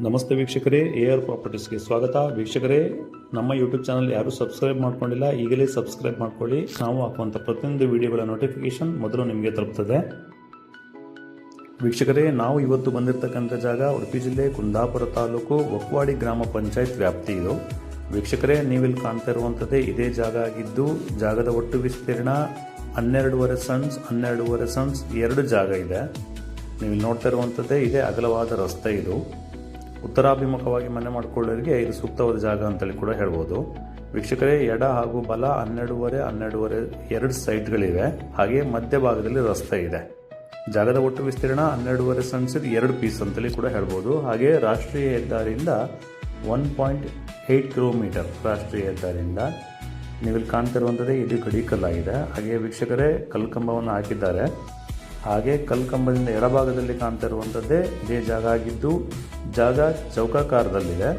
ನಮಸ್ತೆ ವೀಕ್ಷಕರೇ, AR ಪ್ರಾಪರ್ಟೀಸ್ಗೆ ಸ್ವಾಗತ. ವೀಕ್ಷಕರೇ, ನಮ್ಮ ಯೂಟ್ಯೂಬ್ ಚಾನಲ್ ಯಾರು ಸಬ್ಸ್ಕ್ರೈಬ್ ಮಾಡ್ಕೊಂಡಿಲ್ಲ ಈಗಲೇ ಸಬ್ಸ್ಕ್ರೈಬ್ ಮಾಡ್ಕೊಳ್ಳಿ. ನಾವು ಹಾಕುವಂಥ ಪ್ರತಿಯೊಂದು ವಿಡಿಯೋಗಳ ನೋಟಿಫಿಕೇಶನ್ ಮೊದಲು ನಿಮಗೆ ತಲುಪ್ತದೆ. ವೀಕ್ಷಕರೇ, ನಾವು ಇವತ್ತು ಬಂದಿರತಕ್ಕಂಥ ಜಾಗ ಉಡುಪಿ ಜಿಲ್ಲೆ ಕುಂದಾಪುರ ತಾಲೂಕು ಒಕ್ವಾಡಿ ಗ್ರಾಮ ಪಂಚಾಯತ್ ವ್ಯಾಪ್ತಿ ಇದು. ವೀಕ್ಷಕರೇ, ನೀವಿಲ್ಲಿ ಕಾಣ್ತಾ ಇರುವಂಥದ್ದೇ ಇದೇ ಜಾಗ ಆಗಿದ್ದು, ಜಾಗದ ಒಟ್ಟು ವಿಸ್ತೀರ್ಣ 12.5 ಸೆಂಟ್ಸ್ 2 ಜಾಗ ಇದೆ. ನೀವು ನೋಡ್ತಾ ಇರುವಂಥದ್ದೇ ಇದೇ ಅಗಲವಾದ ರಸ್ತೆ. ಇದು ಉತ್ತರಾಭಿಮುಖವಾಗಿ ಮನೆ ಮಾಡಿಕೊಳ್ಳೋರಿಗೆ ಇದು ಸೂಕ್ತವಾದ ಜಾಗ ಅಂತೇಳಿ ಕೂಡ ಹೇಳ್ಬೋದು. ವೀಕ್ಷಕರೇ, ಎಡ ಹಾಗೂ ಬಲ 12.5 2 ಸೈಟ್ಗಳಿವೆ. ಹಾಗೆ ಮಧ್ಯಭಾಗದಲ್ಲಿ ರಸ್ತೆ ಇದೆ. ಜಾಗದ ಒಟ್ಟು ವಿಸ್ತೀರ್ಣ 12.5 ಸೆಂಟ್ಸ್ 2 ಪೀಸ್ ಅಂತೇಳಿ ಕೂಡ ಹೇಳ್ಬೋದು. ಹಾಗೆ ರಾಷ್ಟ್ರೀಯ ಹೆದ್ದಾರಿಯಿಂದ 1.8 ಕಿಲೋಮೀಟರ್ ರಾಷ್ಟ್ರೀಯ ಹೆದ್ದಾರಿಯಿಂದ ನೀವಿಲ್ಲಿ ಕಾಣ್ತಿರುವಂಥದ್ದೇ ಇದು ಗಡಿಕಲ್ಲಾಗಿದೆ. ಹಾಗೆ ವೀಕ್ಷಕರೇ, ಕಲ್ಕಂಬವನ್ನು ಹಾಕಿದ್ದಾರೆ. ಹಾಗೆ ಕಲ್ಕಂಬದಿಂದ ಎಡಭಾಗದಲ್ಲಿ ಕಾಣ್ತಾ ಇರುವಂಥದ್ದೇ ಇದೇ ಜಾಗ ಆಗಿದ್ದು, ಜಾಗ ಚೌಕಾಕಾರದಲ್ಲಿದೆ.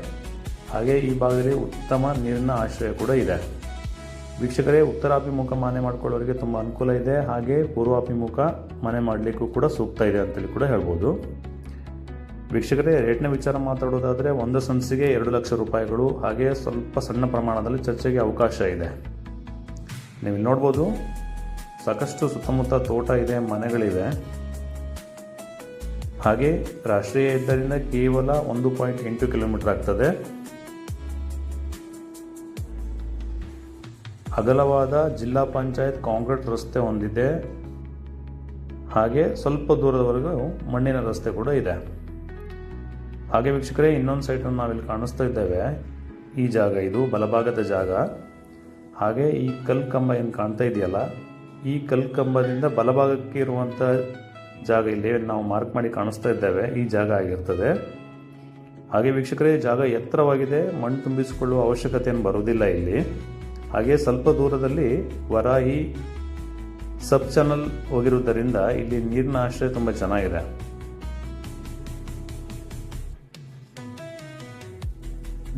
ಹಾಗೆ ಈ ಭಾಗದಲ್ಲಿ ಉತ್ತಮ ನೀರಿನ ಆಶ್ರಯ ಕೂಡ ಇದೆ. ವೀಕ್ಷಕರೇ, ಉತ್ತರಾಭಿಮುಖ ಮನೆ ಮಾಡ್ಕೊಳ್ಳೋರಿಗೆ ತುಂಬ ಅನುಕೂಲ ಇದೆ. ಹಾಗೆ ಪೂರ್ವಾಭಿಮುಖ ಮನೆ ಮಾಡಲಿಕ್ಕೂ ಕೂಡ ಸೂಕ್ತ ಇದೆ ಅಂತೇಳಿ ಕೂಡ ಹೇಳ್ಬೋದು. ವೀಕ್ಷಕರೇ, ರೇಟ್ನ ವಿಚಾರ ಮಾತಾಡೋದಾದರೆ 1 ಸೆಂಟ್ಸಿಗೆ 2 ಲಕ್ಷ ರೂಪಾಯಿಗಳು. ಹಾಗೆ ಸ್ವಲ್ಪ ಸಣ್ಣ ಪ್ರಮಾಣದಲ್ಲಿ ಚರ್ಚೆಗೆ ಅವಕಾಶ ಇದೆ. ನೀವು ನೋಡ್ಬೋದು, ಸಾಕಷ್ಟು ಸುತ್ತಮುತ್ತ ತೋಟ ಇದೆ, ಮನೆಗಳಿವೆ. ಹಾಗೆ ರಾಷ್ಟ್ರೀಯ ಹೆದ್ದಾರಿಯಿಂದ ಕೇವಲ 1.8 ಕಿಲೋಮೀಟರ್ ಆಗ್ತದೆ. ಅಗಲವಾದ ಜಿಲ್ಲಾ ಪಂಚಾಯತ್ ಕಾಂಕ್ರೀಟ್ ರಸ್ತೆ ಹೊಂದಿದೆ. ಹಾಗೆ ಸ್ವಲ್ಪ ದೂರದವರೆಗೂ ಮಣ್ಣಿನ ರಸ್ತೆ ಕೂಡ ಇದೆ. ಹಾಗೆ ವೀಕ್ಷಕರೇ, ಇನ್ನೊಂದು ಸೈಟನ್ನು ನಾವಿಲ್ಲಿ ಕಾಣಿಸ್ತಾ ಇದ್ದೇವೆ. ಈ ಜಾಗ ಇದು ಬಲಭಾಗದ ಜಾಗ. ಹಾಗೆ ಈ ಕಲ್ಕಂಬ ಏನು ಕಾಣ್ತಾ ಇದೆಯಲ್ಲ, ಈ ಕಲ್ಕಂಬದಿಂದ ಬಲಭಾಗಕ್ಕೆ ಇರುವಂಥ ಜಾಗ ಇಲ್ಲಿ ನಾವು ಮಾರ್ಕ್ ಮಾಡಿ ಕಾಣಿಸ್ತಾ ಇದ್ದೇವೆ, ಈ ಜಾಗ ಆಗಿರ್ತದೆ. ಹಾಗೆ ವೀಕ್ಷಕರೇ, ಜಾಗ ಎತ್ತರವಾಗಿದೆ. ಮಣ್ಣು ತುಂಬಿಸಿಕೊಳ್ಳುವ ಅವಶ್ಯಕತೆ ಏನು ಬರುವುದಿಲ್ಲ ಇಲ್ಲಿ. ಹಾಗೆ ಸ್ವಲ್ಪ ದೂರದಲ್ಲಿ ವರಾಹಿ ಸಬ್ ಚಾನಲ್ ಹೋಗಿರುವುದರಿಂದ ಇಲ್ಲಿ ನೀರಿನ ಆಶ್ರಯ ತುಂಬ ಚೆನ್ನಾಗಿದೆ.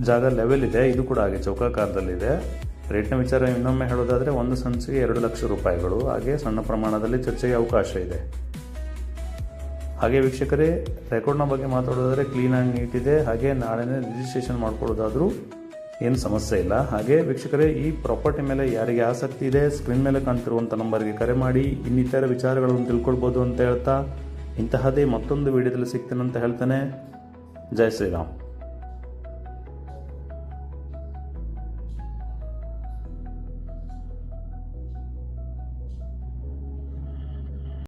ಜಾಗ ಲೆವೆಲ್ ಇದೆ. ಇದು ಕೂಡ ಹಾಗೆ ಚೌಕಾಕಾರದಲ್ಲಿದೆ. ರೇಟ್ನ ವಿಚಾರ ಇನ್ನೊಮ್ಮೆ ಹೇಳೋದಾದರೆ 1 ಸೆಂಟ್ಸ್ಗೆ 2 ಲಕ್ಷ ರೂಪಾಯಿಗಳು. ಹಾಗೆ ಸಣ್ಣ ಪ್ರಮಾಣದಲ್ಲಿ ಚರ್ಚೆಗೆ ಅವಕಾಶ ಇದೆ. ಹಾಗೆ ವೀಕ್ಷಕರೇ, ರೆಕಾರ್ಡ್ನ ಬಗ್ಗೆ ಮಾತಾಡೋದಾದರೆ ಕ್ಲೀನ್ ಆ್ಯಂಡ್ ನೀಟ್ ಇದೆ. ಹಾಗೆ ನಾಳೆನೇ ರಿಜಿಸ್ಟ್ರೇಷನ್ ಮಾಡ್ಕೊಳ್ಳೋದಾದರೂ ಏನು ಸಮಸ್ಯೆ ಇಲ್ಲ. ಹಾಗೆ ವೀಕ್ಷಕರೇ, ಈ ಪ್ರಾಪರ್ಟಿ ಮೇಲೆ ಯಾರಿಗೆ ಆಸಕ್ತಿ ಇದೆ, ಸ್ಕ್ರೀನ್ ಮೇಲೆ ಕಾಣ್ತಿರುವಂಥ ನಂಬರ್ಗೆ ಕರೆ ಮಾಡಿ ಇನ್ನಿತರ ವಿಚಾರಗಳನ್ನು ತಿಳ್ಕೊಳ್ಬೋದು ಅಂತ ಹೇಳ್ತಾ, ಇಂತಹದೇ ಮತ್ತೊಂದು ವಿಡಿಯೋದಲ್ಲಿ ಸಿಗ್ತೇನೆ ಅಂತ ಹೇಳ್ತಾನೆ. ಜೈ ಶ್ರೀರಾಮ್.